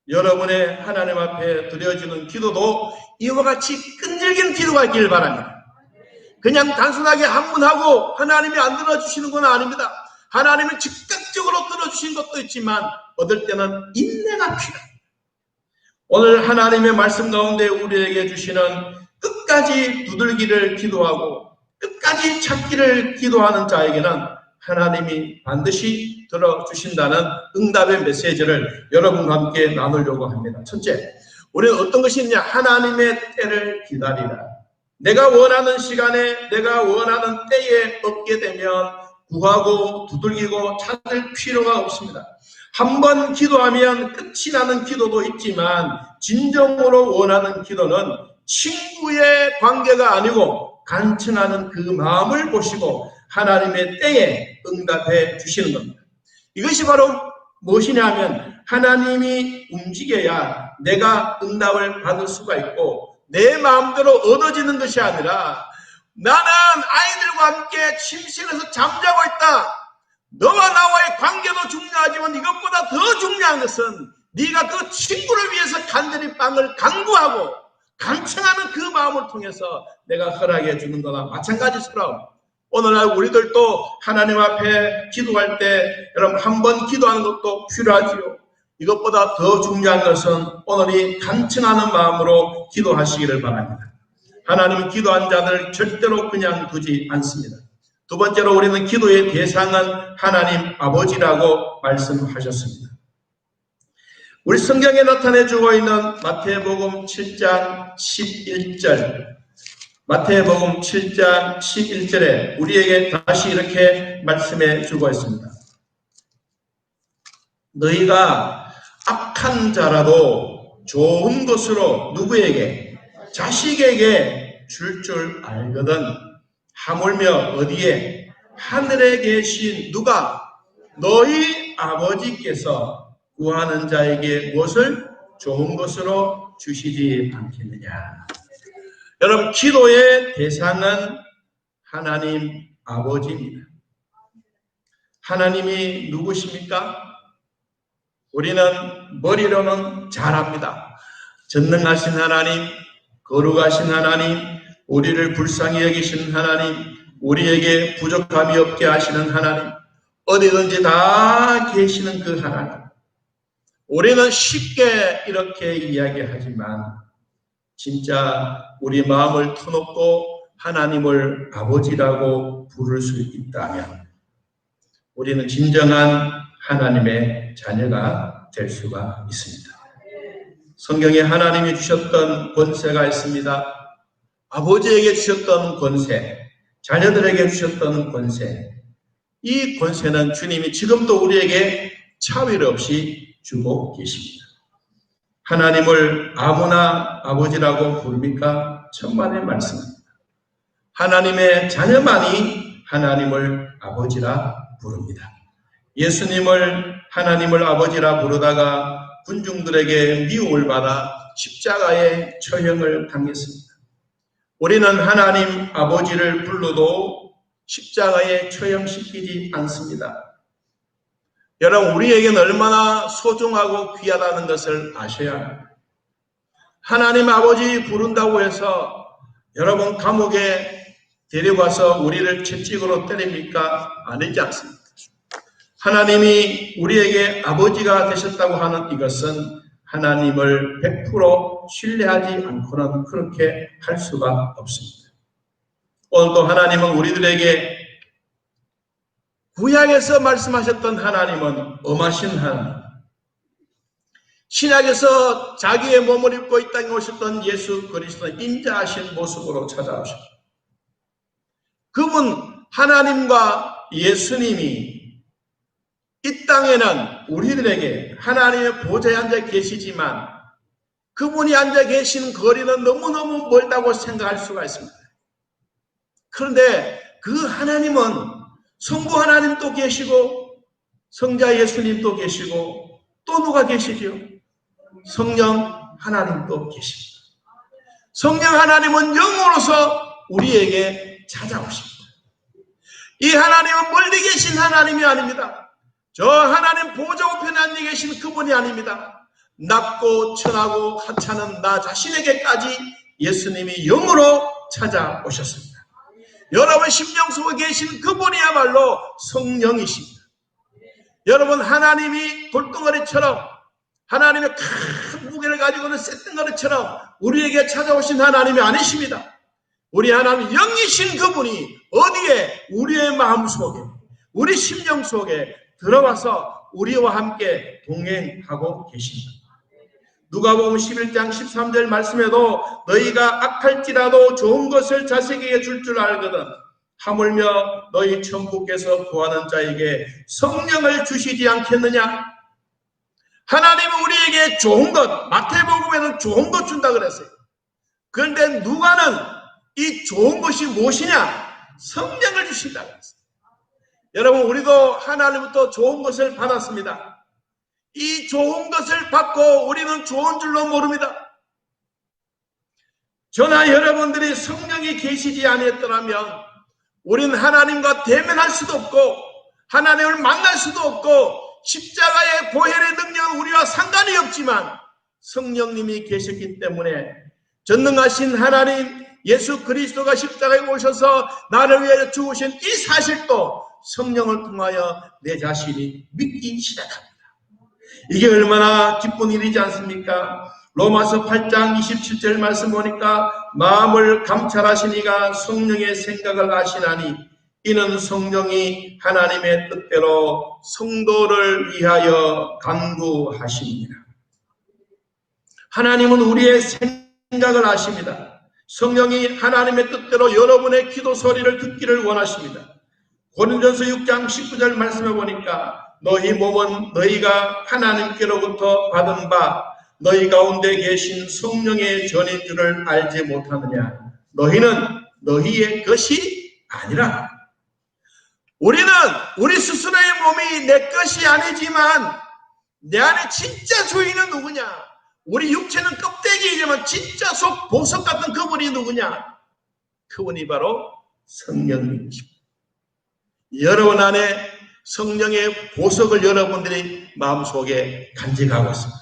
여러분의 하나님 앞에 드려지는 기도도 이와 같이 끈질긴 기도가 있길 바랍니다. 그냥 단순하게 한문하고 하나님이 안 들어주시는 건 아닙니다. 하나님은 즉각적으로 들어주신 것도 있지만 어떨 때는 인내가 필요합니다. 오늘 하나님의 말씀 가운데 우리에게 주시는 끝까지 두들기를 기도하고 끝까지 찾기를 기도하는 자에게는 하나님이 반드시 들어주신다는 응답의 메시지를 여러분과 함께 나누려고 합니다. 첫째, 우리는 어떤 것이 있냐? 하나님의 때를 기다리라. 내가 원하는 시간에, 내가 원하는 때에 얻게 되면 구하고 두들기고 찾을 필요가 없습니다. 한 번 기도하면 끝이 나는 기도도 있지만 진정으로 원하는 기도는 친구의 관계가 아니고 간청하는 그 마음을 보시고 하나님의 때에 응답해 주시는 겁니다. 이것이 바로 무엇이냐 하면 하나님이 움직여야 내가 응답을 받을 수가 있고 내 마음대로 얻어지는 것이 아니라 나는 아이들과 함께 침실에서 잠자고 있다. 너와 나와의 관계도 중요하지만 이것보다 더 중요한 것은 네가 그 친구를 위해서 간절히 빵을 간구하고 간청하는 그 마음을 통해서 내가 허락해 주는 거나 마찬가지처럼 오늘날 우리들도 하나님 앞에 기도할 때 여러분 한 번 기도하는 것도 필요하지요. 이것보다 더 중요한 것은 오늘이 간청하는 마음으로 기도하시기를 바랍니다. 하나님은 기도한 자들 절대로 그냥 두지 않습니다. 두 번째로 우리는 기도의 대상은 하나님 아버지라고 말씀하셨습니다. 우리 성경에 나타내주고 있는 마태복음 7장 11절 마태복음 7장 11절에 우리에게 다시 이렇게 말씀해 주고 있습니다. 너희가 악한 자라도 좋은 것으로 누구에게? 자식에게 줄 알거든. 하물며 어디에? 하늘에 계신 누가? 너희 아버지께서 구하는 자에게 무엇을? 좋은 것으로 주시지 않겠느냐. 여러분, 기도의 대상은 하나님 아버지입니다. 하나님이 누구십니까? 우리는 머리로는 잘 압니다. 전능하신 하나님, 거룩하신 하나님, 우리를 불쌍히 여기시는 하나님, 우리에게 부족함이 없게 하시는 하나님, 어디든지 다 계시는 그 하나님. 우리는 쉽게 이렇게 이야기하지만 진짜 우리 마음을 터놓고 하나님을 아버지라고 부를 수 있다면 우리는 진정한 하나님의 자녀가 될 수가 있습니다. 성경에 하나님이 주셨던 권세가 있습니다. 아버지에게 주셨던 권세, 자녀들에게 주셨던 권세, 이 권세는 주님이 지금도 우리에게 차별 없이 주고 계십니다. 하나님을 아무나 아버지라고 부릅니까? 천만의 말씀입니다. 하나님의 자녀만이 하나님을 아버지라 부릅니다. 예수님을 하나님을 아버지라 부르다가 군중들에게 미움을 받아 십자가에 처형을 당했습니다. 우리는 하나님 아버지를 불러도 십자가에 처형시키지 않습니다. 여러분, 우리에게는 얼마나 소중하고 귀하다는 것을 아셔야 합니다. 하나님 아버지 부른다고 해서 여러분 감옥에 데려가서 우리를 채찍으로 때립니까? 아니지 않습니다. 하나님이 우리에게 아버지가 되셨다고 하는 이것은 하나님을 100% 신뢰하지 않고는 그렇게 할 수가 없습니다. 오늘도 하나님은 우리들에게 구약에서 말씀하셨던 하나님은 엄하신 하나님, 신약에서 자기의 몸을 입고 이 땅에 오셨던 예수 그리스도는 인자하신 모습으로 찾아오셨습니다. 그분 하나님과 예수님이 이 땅에는 우리들에게 하나님의 보좌에 앉아 계시지만 그분이 앉아 계신 거리는 너무너무 멀다고 생각할 수가 있습니다. 그런데 그 하나님은 성부 하나님도 계시고 성자 예수님도 계시고 또 누가 계시죠? 성령 하나님도 계십니다. 성령 하나님은 영으로서 우리에게 찾아오십니다. 이 하나님은 멀리 계신 하나님이 아닙니다. 저 하나님 보좌 우편에 앉아 계신 그분이 아닙니다. 낮고 천하고 하찮은 나 자신에게까지 예수님이 영으로 찾아오셨습니다. 여러분 심령 속에 계신 그분이야말로 성령이십니다. 여러분 하나님이 돌덩어리처럼 하나님의 큰 무게를 가지고는 쇳덩어리처럼 우리에게 찾아오신 하나님이 아니십니다. 우리 하나님 영이신 그분이 어디에? 우리의 마음속에, 우리 심령 속에 들어와서 우리와 함께 동행하고 계십니다. 누가복음 11장 13절 말씀에도 너희가 악할지라도 좋은 것을 자식에게 줄 줄 알거든 하물며 너희 천부께서 구하는 자에게 성령을 주시지 않겠느냐? 하나님은 우리에게 좋은 것, 마태복음에는 좋은 것 준다 그랬어요. 그런데 누가는 이 좋은 것이 무엇이냐? 성령을 주신다 그랬어요. 여러분, 우리도 하나님부터 좋은 것을 받았습니다. 이 좋은 것을 받고 우리는 좋은 줄로 모릅니다. 저나 여러분들이 성령이 계시지 아니했더라면 우리는 하나님과 대면할 수도 없고 하나님을 만날 수도 없고 십자가의 보혈의 능력은 우리와 상관이 없지만 성령님이 계셨기 때문에 전능하신 하나님 예수 그리스도가 십자가에 오셔서 나를 위하여 죽으신 이 사실도 성령을 통하여 내 자신이 믿기 시작합니다. 이게 얼마나 기쁜 일이지 않습니까? 로마서 8장 27절 말씀 보니까 마음을 감찰하시니가 성령의 생각을 아시나니 이는 성령이 하나님의 뜻대로 성도를 위하여 간구하십니다. 하나님은 우리의 생각을 아십니다. 성령이 하나님의 뜻대로 여러분의 기도 소리를 듣기를 원하십니다. 고린도전서 6장 19절 말씀해 보니까 너희 몸은 너희가 하나님께로부터 받은 바 너희 가운데 계신 성령의 전인 줄을 알지 못하느냐? 너희는 너희의 것이 아니라. 우리는 우리 스스로의 몸이 내 것이 아니지만 내 안에 진짜 주인은 누구냐? 우리 육체는 껍데기이지만 진짜 속 보석 같은 그분이 누구냐? 그분이 바로 성령님이십니다. 여러분 안에 성령의 보석을 여러분들이 마음속에 간직하고 있습니다.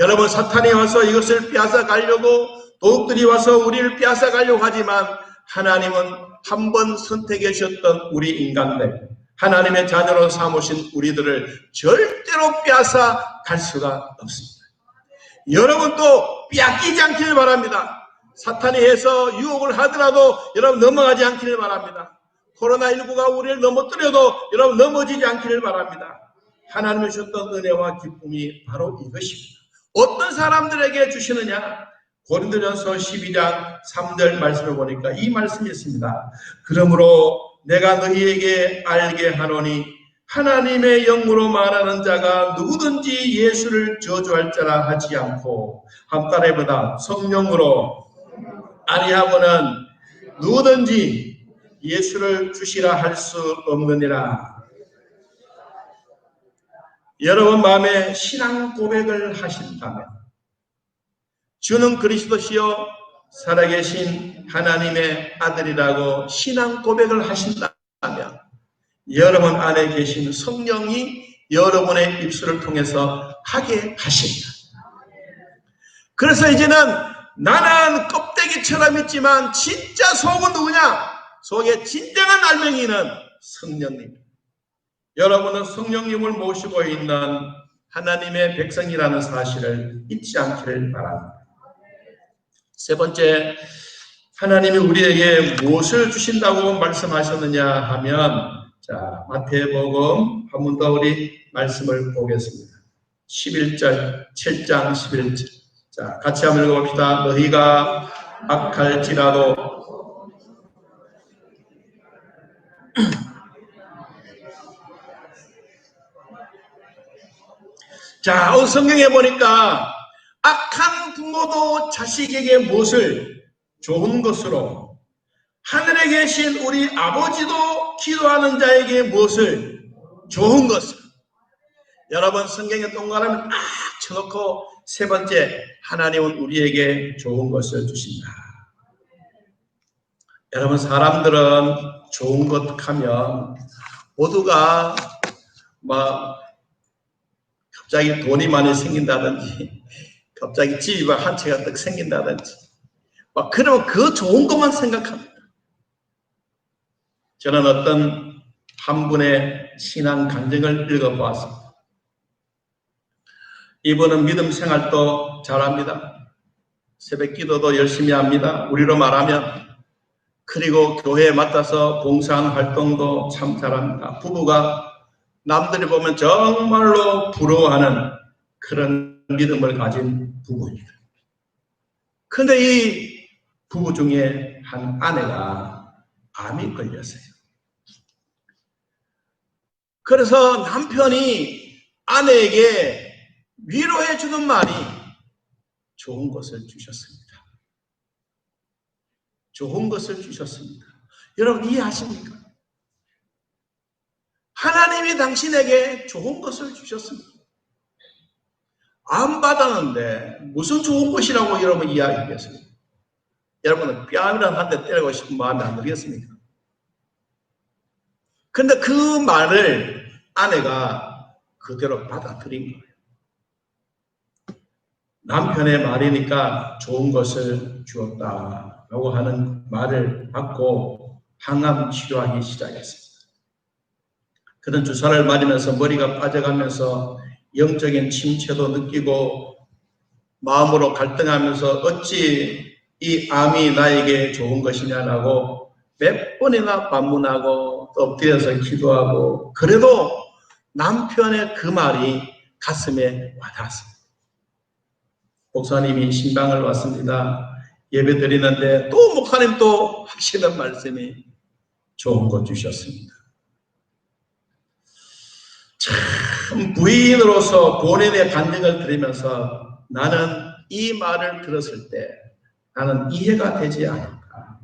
여러분, 사탄이 와서 이것을 빼앗아가려고, 도둑들이 와서 우리를 빼앗아가려고 하지만 하나님은 한 번 선택해 주셨던 우리 인간들, 하나님의 자녀로 삼으신 우리들을 절대로 빼앗아 갈 수가 없습니다. 여러분도 빼앗기지 않기를 바랍니다. 사탄이 해서 유혹을 하더라도 여러분 넘어가지 않기를 바랍니다. 코로나19가 우리를 넘어뜨려도 여러분 넘어지지 않기를 바랍니다. 하나님이 주셨던 은혜와 기쁨이 바로 이것입니다. 어떤 사람들에게 주시느냐? 고린도전서 12장 3절 말씀을 보니까 이 말씀이 있습니다. 그러므로 내가 너희에게 알게 하노니 하나님의 영으로 말하는 자가 누구든지 예수를 저주할 자라 하지 않고 한따레보다 성령으로 아니하고는 누구든지 예수를 주시라 할 수 없느니라. 여러분 마음에 신앙 고백을 하신다면, 주는 그리스도시요 살아계신 하나님의 아들이라고 신앙 고백을 하신다면 여러분 안에 계신 성령이 여러분의 입술을 통해서 하게 하십니다. 그래서 이제는 나는 껍데기처럼 있지만 진짜 속은 누구냐? 속에 진정한 알맹이는 성령님. 여러분은 성령님을 모시고 있는 하나님의 백성이라는 사실을 잊지 않기를 바랍니다. 세 번째, 하나님이 우리에게 무엇을 주신다고 말씀하셨느냐 하면, 자, 마태복음 한 번 더 우리 말씀을 보겠습니다. 11절, 7장 11절. 자, 같이 한번 읽어봅시다. 너희가 악할지라도 자, 오늘 성경에 보니까 악한 부모도 자식에게 무엇을? 좋은 것으로, 하늘에 계신 우리 아버지도 기도하는 자에게 무엇을? 좋은 것을. 여러분 성경에 동그라미 딱 쳐놓고 세 번째, 하나님은 우리에게 좋은 것을 주신다. 여러분 사람들은 좋은 것 하면 모두가 갑자기 돈이 많이 생긴다든지 갑자기 집이 한 채가 딱 생긴다든지 그러면 그 좋은 것만 생각합니다. 저는 어떤 한 분의 신앙 간증을 읽어보았습니다. 이분은 믿음 생활도 잘합니다. 새벽 기도도 열심히 합니다. 우리로 말하면 그리고 교회에 맡아서 봉사하는 활동도 참 잘합니다. 부부가 남들이 보면 정말로 부러워하는 그런 믿음을 가진 부부입니다. 그런데 이 부부 중에 한 아내가 암이 걸렸어요. 그래서 남편이 아내에게 위로해 주는 말이 좋은 것을 주셨습니다. 좋은 것을 주셨습니다. 여러분 이해하십니까? 하나님이 당신에게 좋은 것을 주셨습니다. 안 받았는데 무슨 좋은 것이라고 여러분 이야기하겠어요? 여러분은 뺨이라도 한 대 때리고 싶은 마음이 안 들겠습니까? 근데 그 말을 아내가 그대로 받아들인 거예요. 남편의 말이니까 좋은 것을 주었다라고 하는 말을 받고 항암 치료하기 시작했습니다. 그런 주사를 맞으면서 머리가 빠져가면서 영적인 침체도 느끼고 마음으로 갈등하면서 어찌 이 암이 나에게 좋은 것이냐라고 몇 번이나 반문하고 엎드려서 기도하고 그래도 남편의 그 말이 가슴에 와닿았습니다. 목사님이 신방을 왔습니다. 예배 드리는데 또 목사님 또 하시는 말씀이 좋은 것 주셨습니다. 참 부인으로서 본인의 간증을 들으면서 나는 이 말을 들었을 때 나는 이해가 되지 않을까.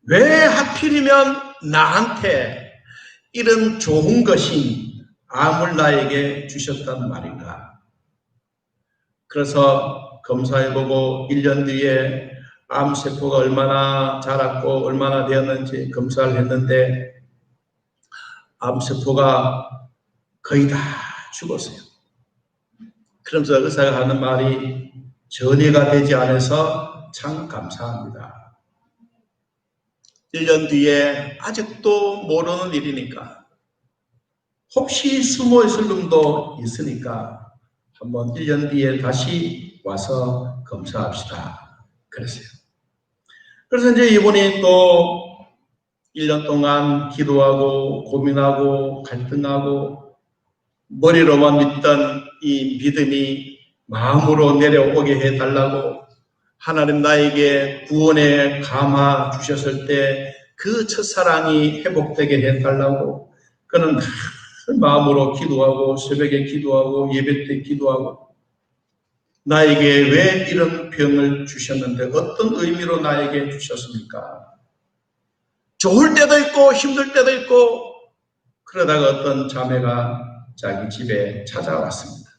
왜 하필이면 나한테 이런 좋은 것인 암을 나에게 주셨단 말인가. 그래서 검사해보고 1년 뒤에 암세포가 얼마나 자랐고 얼마나 되었는지 검사를 했는데 암세포가 거의 다 죽었어요. 그러면서 의사가 하는 말이 전이가 되지 않아서 참 감사합니다. 1년 뒤에 아직도 모르는 일이니까 혹시 숨어 있을 놈도 있으니까 한번 1년 뒤에 다시 와서 검사합시다. 그랬어요. 그래서 이제 이분이 또 1년 동안 기도하고 고민하고 갈등하고 머리로만 믿던 이 믿음이 마음으로 내려오게 해달라고 하나님 나에게 구원의 감화 주셨을 때 그 첫사랑이 회복되게 해달라고 그는 마음으로 기도하고 새벽에 기도하고 예배 때 기도하고 나에게 왜 이런 병을 주셨는데 어떤 의미로 나에게 주셨습니까? 좋을 때도 있고 힘들 때도 있고 그러다가 어떤 자매가 자기 집에 찾아왔습니다.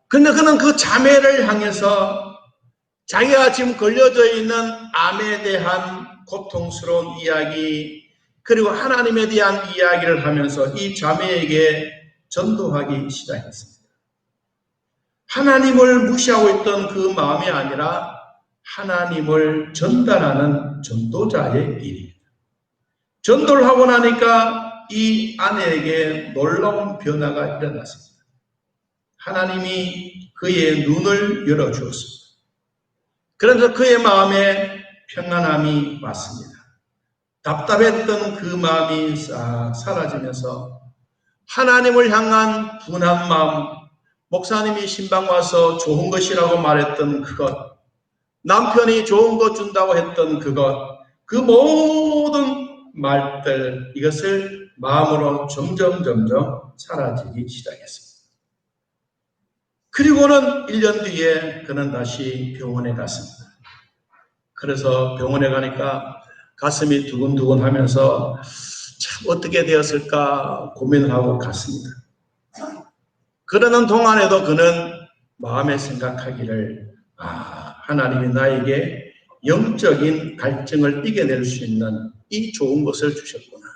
근데 그는 그 자매를 향해서 자기가 지금 걸려져 있는 암에 대한 고통스러운 이야기 그리고 하나님에 대한 이야기를 하면서 이 자매에게 전도하기 시작했습니다. 하나님을 무시하고 있던 그 마음이 아니라 하나님을 전달하는 전도자의 일입니다. 전도를 하고 나니까 이 아내에게 놀라운 변화가 일어났습니다. 하나님이 그의 눈을 열어주었습니다. 그래서 그의 마음에 평안함이 왔습니다. 답답했던 그 마음이 싹 사라지면서 하나님을 향한 분한 마음, 목사님이 신방 와서 좋은 것이라고 말했던 그것, 남편이 좋은 것 준다고 했던 그것, 그 모든 말들, 이것을 마음으로 점점 사라지기 시작했습니다. 그리고는 1년 뒤에 그는 다시 병원에 갔습니다. 그래서 병원에 가니까 가슴이 두근두근 하면서 참 어떻게 되었을까 고민을 하고 갔습니다. 그러는 동안에도 그는 마음에 생각하기를 하나님이 나에게 영적인 갈증을 이겨낼 수 있는 이 좋은 것을 주셨구나.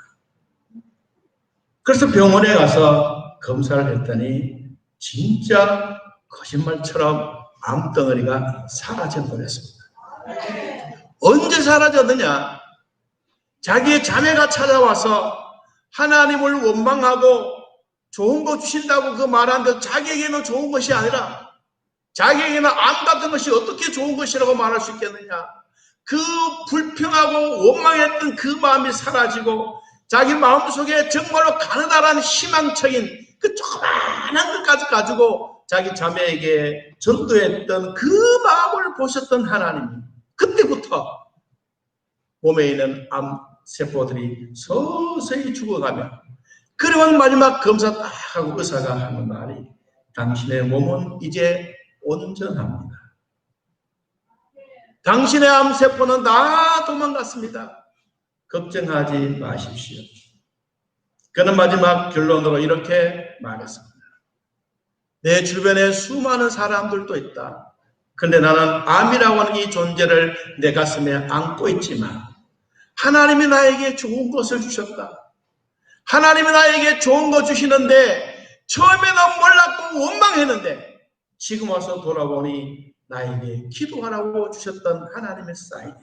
그래서 병원에 가서 검사를 했더니 진짜 거짓말처럼 암덩어리가 사라져버렸습니다. 언제 사라졌느냐? 자기의 자매가 찾아와서 하나님을 원망하고 좋은 거 주신다고 그 말한 듯 자기에게는 좋은 것이 아니라 자기에게는 암 같은 것이 어떻게 좋은 것이라고 말할 수 있겠느냐. 그 불평하고 원망했던 그 마음이 사라지고 자기 마음속에 정말로 가느다란 희망적인 그 조그마한 것까지 가지고 자기 자매에게 전도했던 그 마음을 보셨던 하나님이 그때부터 몸에 있는 암세포들이 서서히 죽어가며, 그러면 마지막 검사 딱 하고 의사가 하는 말이 당신의 몸은 이제 온전합니다. 당신의 암세포는 다 도망갔습니다. 걱정하지 마십시오. 그는 마지막 결론으로 이렇게 말했습니다. 내 주변에 수많은 사람들도 있다. 근데 나는 암이라고 하는 이 존재를 내 가슴에 안고 있지만 하나님이 나에게 좋은 것을 주셨다. 하나님이 나에게 좋은 거 주시는데 처음에는 몰랐고 원망했는데 지금 와서 돌아보니 나에게 기도하라고 주셨던 하나님의 사인이다.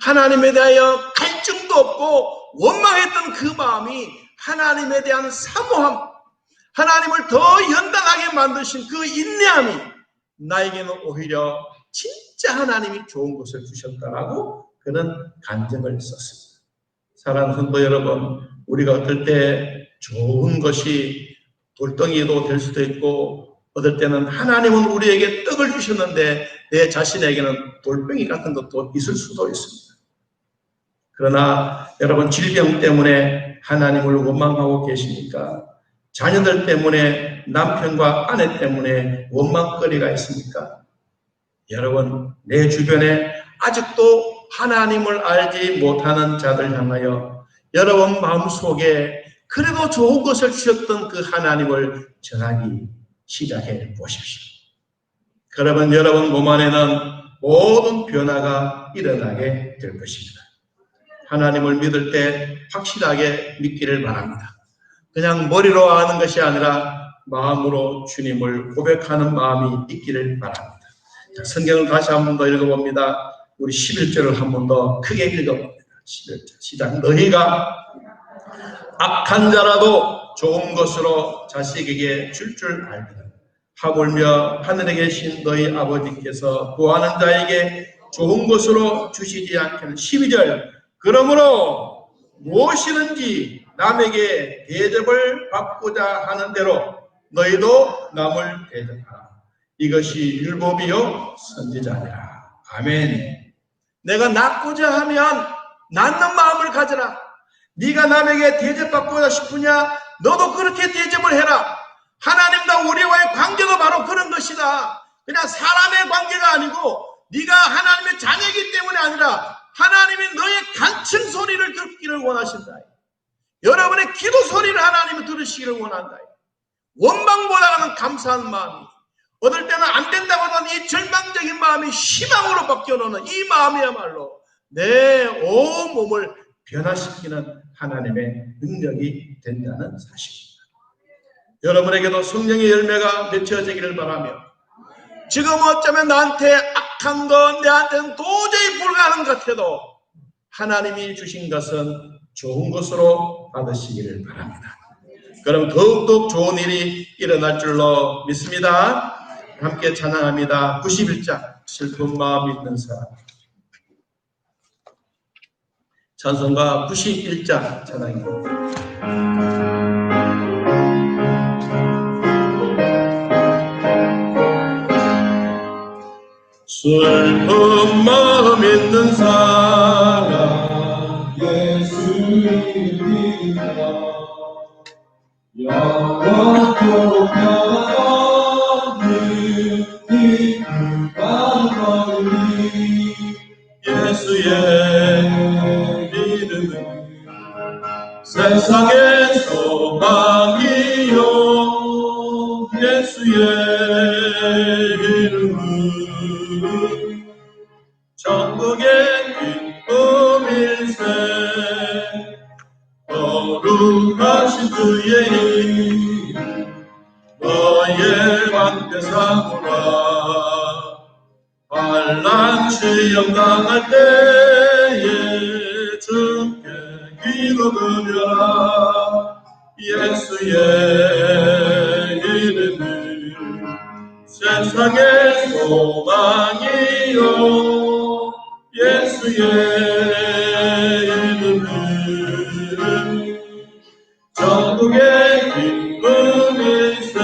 하나님에 대하여 갈증도 없고 원망했던 그 마음이 하나님에 대한 사모함, 하나님을 더 연단하게 만드신 그 인내함이 나에게는 오히려 진짜 하나님이 좋은 것을 주셨다라고 그는 간증을 썼습니다. 사랑하는 성도 여러분, 우리가 어떨 때 좋은 것이 돌덩이도 될 수도 있고 어떨 때는 하나님은 우리에게 떡을 주셨는데 내 자신에게는 돌덩이 같은 것도 있을 수도 있습니다. 그러나 여러분, 질병 때문에 하나님을 원망하고 계십니까? 자녀들 때문에, 남편과 아내 때문에 원망거리가 있습니까? 여러분, 내 주변에 아직도 하나님을 알지 못하는 자들 향하여 여러분 마음속에 그래도 좋은 것을 주셨던 그 하나님을 전하기 시작해 보십시오. 그러면 여러분 몸 안에는 모든 변화가 일어나게 될 것입니다. 하나님을 믿을 때 확실하게 믿기를 바랍니다. 그냥 머리로 아는 것이 아니라 마음으로 주님을 고백하는 마음이 있기를 바랍니다. 자, 성경을 다시 한 번 더 읽어봅니다. 우리 11절을 한 번 더 크게 읽어봅니다. 11절 시작. 너희가 악한 자라도 좋은 것으로 자식에게 줄 알거든. 하물며 하늘에 계신 너희 아버지께서 구하는 자에게 좋은 것으로 주시지 않겠는. 12절. 그러므로 무엇이든지 남에게 대접을 받고자 하는 대로 너희도 남을 대접하라. 이것이 율법이요 선지자니라. 아멘. 내가 낫고자 하면 낫는 마음을 가져라. 네가 남에게 대접받고자 싶으냐? 너도 그렇게 대접을 해라. 하나님과 우리와의 관계도 바로 그런 것이다. 그냥 사람의 관계가 아니고 네가 하나님의 자녀이기 때문에 아니라 하나님이 너의 간청 소리를 듣기를 원하신다. 여러분의 기도 소리를 하나님이 들으시기를 원한다. 원망보다는 감사한 마음이, 어떨 때는 안 된다고 하는 이 절망적인 마음이 희망으로 바뀌어놓는 이 마음이야말로 내 온 몸을 변화시키는 하나님의 능력이 된다는 사실입니다. 여러분에게도 성령의 열매가 맺혀지기를 바라며, 지금 어쩌면 나한테 악한 건 내한테는 도저히 불가능한 것 같아도 하나님이 주신 것은 좋은 것으로 받으시기를 바랍니다. 그럼 더욱더 좋은 일이 일어날 줄로 믿습니다. 함께 찬양합니다. 91장 슬픈 마음 있는 사람. 찬송가 91장 찬양입니다. 슬픈 마음 있는 사람 예수를 믿어 영원토록 변함없는 이 불가능이 예수의 이름은 세상의 소망이요 예수의 이름은 천국의 기쁨일세. 거룩하신 그의 이름 너의 방패 삼으라. 환난 시험 당할 때에 주께 기도드려라. 예수의 이름을 세상의 소망이요 예수의 이름은 전국의 기쁨일세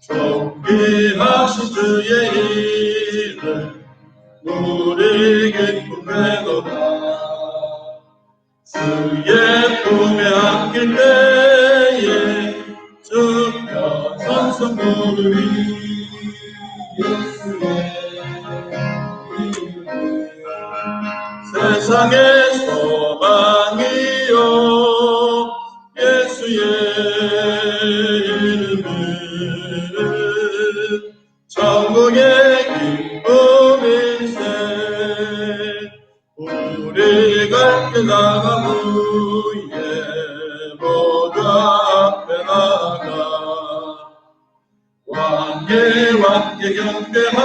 존귀하신 주의 이름 우리 기쁨되도다 주의 품에 안길 때에 주여 선선 부르리 예수의 이름 세상의 소망이요 예수의 이름은 천국의 기쁨일세 우리가 나가 후에 모두 앞에 나가 왕께 경배하며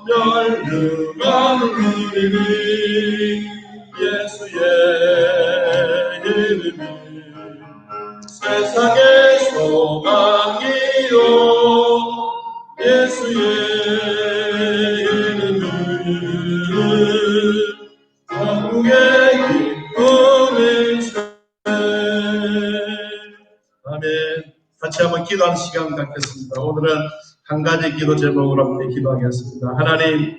멸류관을 누리니 예수의 이름이 세상의 소망이요 예수의 이름은 천국의 기쁨일세 아멘. 같이 한번 기도하는 시간 갖겠습니다. 오늘은 한 가지 기도 제목으로 함께 기도하겠습니다. 하나님,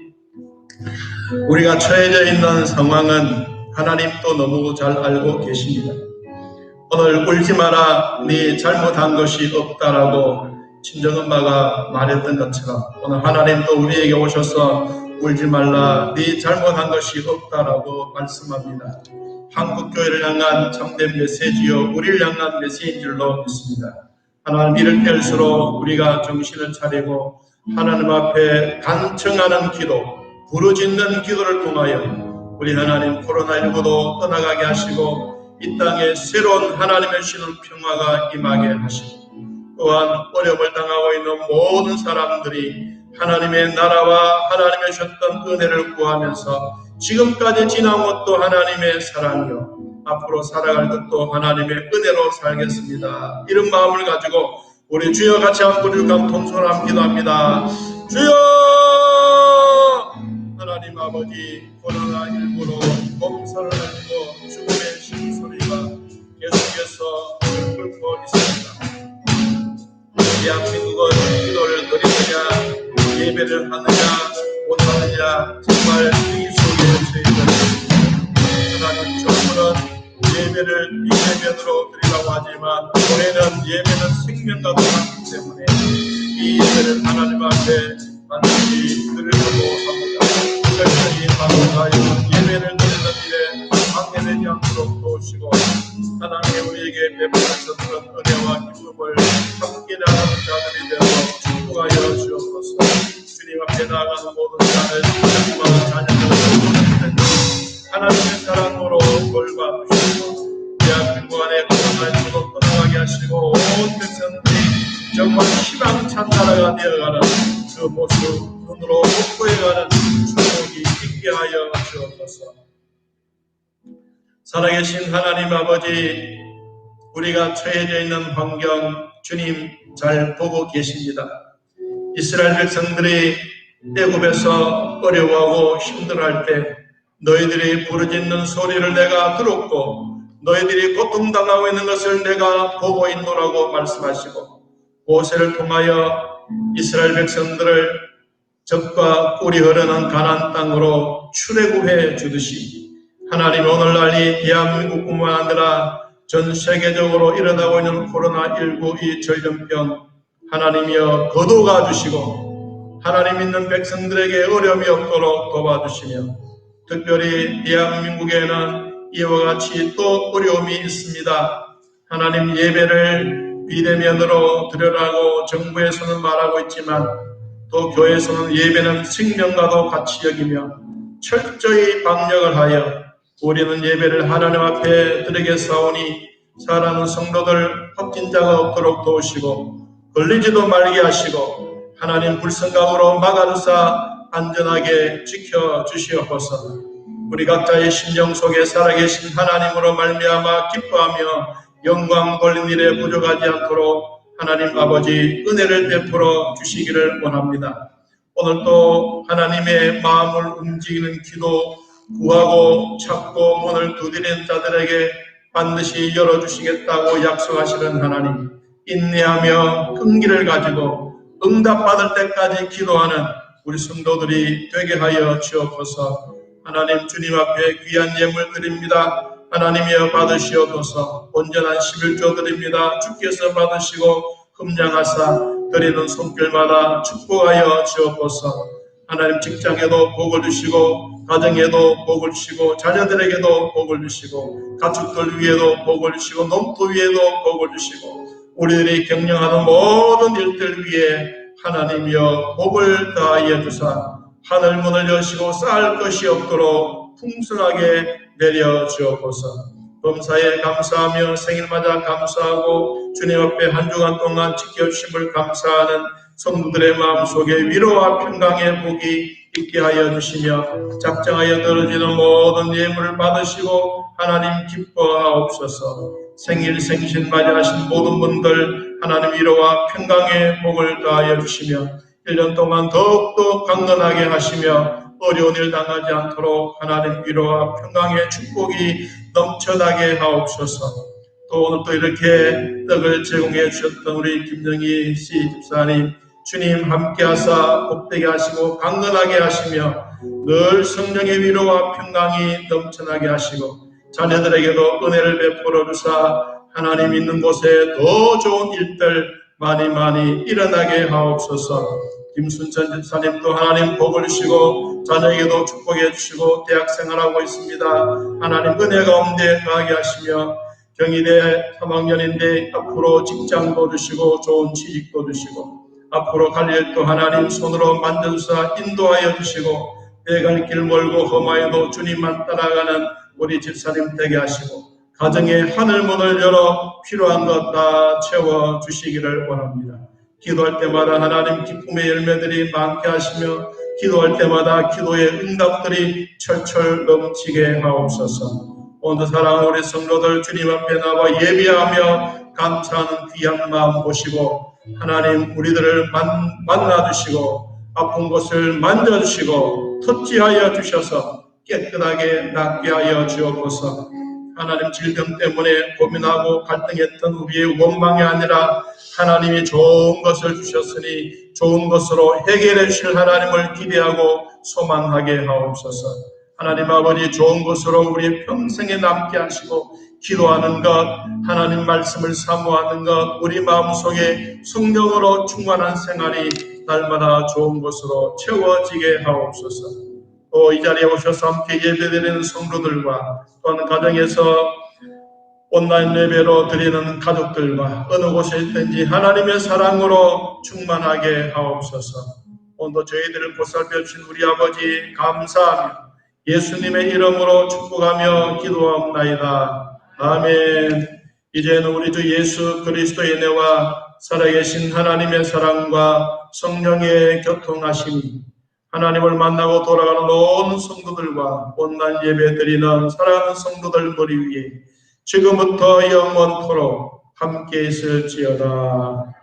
우리가 처해져 있는 상황은 하나님도 너무 잘 알고 계십니다. 오늘 울지 마라, 네 잘못한 것이 없다라고 친정엄마가 말했던 것처럼 오늘 하나님도 우리에게 오셔서 울지 말라, 네 잘못한 것이 없다라고 말씀합니다. 한국교회를 향한 참된 메시지요, 우리를 향한 메시지인 줄로 믿습니다. 하나님 이를 뗄수록 우리가 정신을 차리고 하나님 앞에 간청하는 기도, 부르짖는 기도를 통하여 우리 하나님 코로나19도 떠나가게 하시고 이 땅에 새로운 하나님의 주시는 평화가 임하게 하시고 또한 어려움을 당하고 있는 모든 사람들이 하나님의 나라와 하나님의 주셨던 은혜를 구하면서 지금까지 지난 것도 하나님의 사랑이요 앞으로 살아갈 것도 하나님의 은혜로 살겠습니다. 이런 마음을 가지고 우리 주여 같이 한 부류 감통소람 기도합니다. 주여 하나님 아버지 코로나19로 몸살을 앓고 죽음의 신소리가 계속해서 끓고 있습니다. 대한민국은 기도를 드리느냐 예배를 하느냐 못하느냐 정말 이 속에 저희들 하나님 정부는 예배를 비대면으로 드리라고 하지만 올해는 예배는 생명과도 같기 때문에 이 예배를 하나님 앞에 반드시 드리려고 합니다. 철저히 방문하여 예배를 드리는 일에 방해되지 않도록 도우시고 하나님의 우리에게 베푸셨던 은혜와 기쁨을 함께 나가는 자들이 되어 축복하여 주옵소서. 주님 앞에 나아가는 모든 자를 주님과 자녀들을 하나님의 사랑으로 돌봐주시고 대한민국 안에 코로나19로 떠나가게 하시고 온 백성들이 정말 희망찬 나라가 되어가는 그 모습 눈으로 확보해가는 축복이 있게 하여 주옵소서. 살아계신 하나님 아버지, 우리가 처해져 있는 환경 주님 잘 보고 계십니다. 이스라엘 백성들이 애굽에서 어려워하고 힘들어할 때 너희들이 부르짖는 소리를 내가 들었고 너희들이 고통당하고 있는 것을 내가 보고 있노라고 말씀하시고 모세를 통하여 이스라엘 백성들을 젖과 꿀이 흐르는 가나안 땅으로 출애굽해 주듯이 하나님 오늘날 이 대한민국뿐만 아니라 전 세계적으로 일어나고 있는 코로나19 이 전염병 하나님이여 거두어 주시고 하나님 있는 백성들에게 어려움이 없도록 도와주시며 특별히 대한민국에는 이와 같이 또 어려움이 있습니다. 하나님 예배를 비대면으로 드리라고 정부에서는 말하고 있지만 또 교회에서는 예배는 생명과도 같이 여기며 철저히 방역을 하여 우리는 예배를 하나님 앞에 드리겠사오니 사랑하는 성도들 확진자가 없도록 도우시고 걸리지도 말게 하시고 하나님 불성각으로 막아주사 안전하게 지켜주시옵소서. 우리 각자의 심령 속에 살아계신 하나님으로 말미암아 기뻐하며 영광 돌린 일에 부족하지 않도록 하나님 아버지 은혜를 베풀어 주시기를 원합니다. 오늘도 하나님의 마음을 움직이는 기도 구하고 찾고 문을 두드리는 자들에게 반드시 열어주시겠다고 약속하시는 하나님, 인내하며 끈기를 가지고 응답받을 때까지 기도하는 우리 성도들이 되게 하여 주옵소서. 하나님 주님 앞에 귀한 예물 드립니다. 하나님이여 받으시옵소서. 온전한 11조 드립니다. 주께서 받으시고 금량하사 드리는 손길마다 축복하여 주옵소서. 하나님 직장에도 복을 주시고 가정에도 복을 주시고 자녀들에게도 복을 주시고 가축들 위에도 복을 주시고 농토 위에도 복을 주시고 우리들이 경영하는 모든 일들 위에 하나님이여 복을 다하여 주사 하늘 문을 여시고 쌓을 것이 없도록 풍성하게 내려 주옵소서. 범사에 감사하며 생일마다 감사하고 주님 앞에 한 주간 동안 지켜주심을 감사하는 성도들의 마음속에 위로와 평강의 복이 있게 하여 주시며 작정하여 떨어지는 모든 예물을 받으시고 하나님 기뻐하옵소서. 생일 생신 맞이하신 모든 분들 하나님 위로와 평강의 복을 다하여 주시며 1년 동안 더욱더 강건하게 하시며 어려운 일 당하지 않도록 하나님 위로와 평강의 축복이 넘쳐나게 하옵소서. 또 오늘 또 이렇게 떡을 제공해 주셨던 우리 김정희 씨 집사님 주님 함께 하사 복되게 하시고 강건하게 하시며 늘 성령의 위로와 평강이 넘쳐나게 하시고 자녀들에게도 은혜를 베풀어 주사 하나님 있는 곳에 더 좋은 일들 많이 일어나게 하옵소서. 김순천 집사님도 하나님 복을 주시고 자녀에게도 축복해 주시고 대학 생활하고 있습니다. 하나님 은혜 가운데 가게 하시며 경희대 3학년인데 앞으로 직장도 주시고 좋은 취직도 주시고 앞으로 갈 일도 하나님 손으로 만져주사 인도하여 주시고 내 갈 길 멀고 험하여도 주님만 따라가는 우리 집사님 되게 하시고 가정의 하늘문을 열어 필요한 것 다 채워주시기를 원합니다. 기도할 때마다 하나님 기쁨의 열매들이 많게 하시며 기도할 때마다 기도의 응답들이 철철 넘치게 하옵소서. 오늘 사랑하는 우리 성도들 주님 앞에 나와 예배하며 감사하는 귀한 마음 보시고 하나님 우리들을 만나주시고 아픈 곳을 만져주시고 터치하여 주셔서 깨끗하게 낫게 하여 주옵소서. 하나님 질병 때문에 고민하고 갈등했던 우리의 원망이 아니라 하나님이 좋은 것을 주셨으니 좋은 것으로 해결해 주실 하나님을 기대하고 소망하게 하옵소서. 하나님 아버지 좋은 것으로 우리 평생에 남게 하시고 기도하는 것, 하나님 말씀을 사모하는 것, 우리 마음속에 성령으로 충만한 생활이 날마다 좋은 것으로 채워지게 하옵소서. 또 이 자리에 오셔서 함께 예배드리는 성도들과 또한 가정에서 온라인 예배로 드리는 가족들과 어느 곳에 있든지 하나님의 사랑으로 충만하게 하옵소서. 오늘도 저희들을 보살펴 주신 우리 아버지 감사하며 예수님의 이름으로 축복하며 기도하옵나이다. 아멘. 이제는 우리 주 예수 그리스도의 은혜와 살아계신 하나님의 사랑과 성령의 교통하심이 하나님을 만나고 돌아가는 온 성도들과 온난 예배 드리는 사랑하는 성도들 머리 위에 지금부터 영원토록 함께 있을지어다.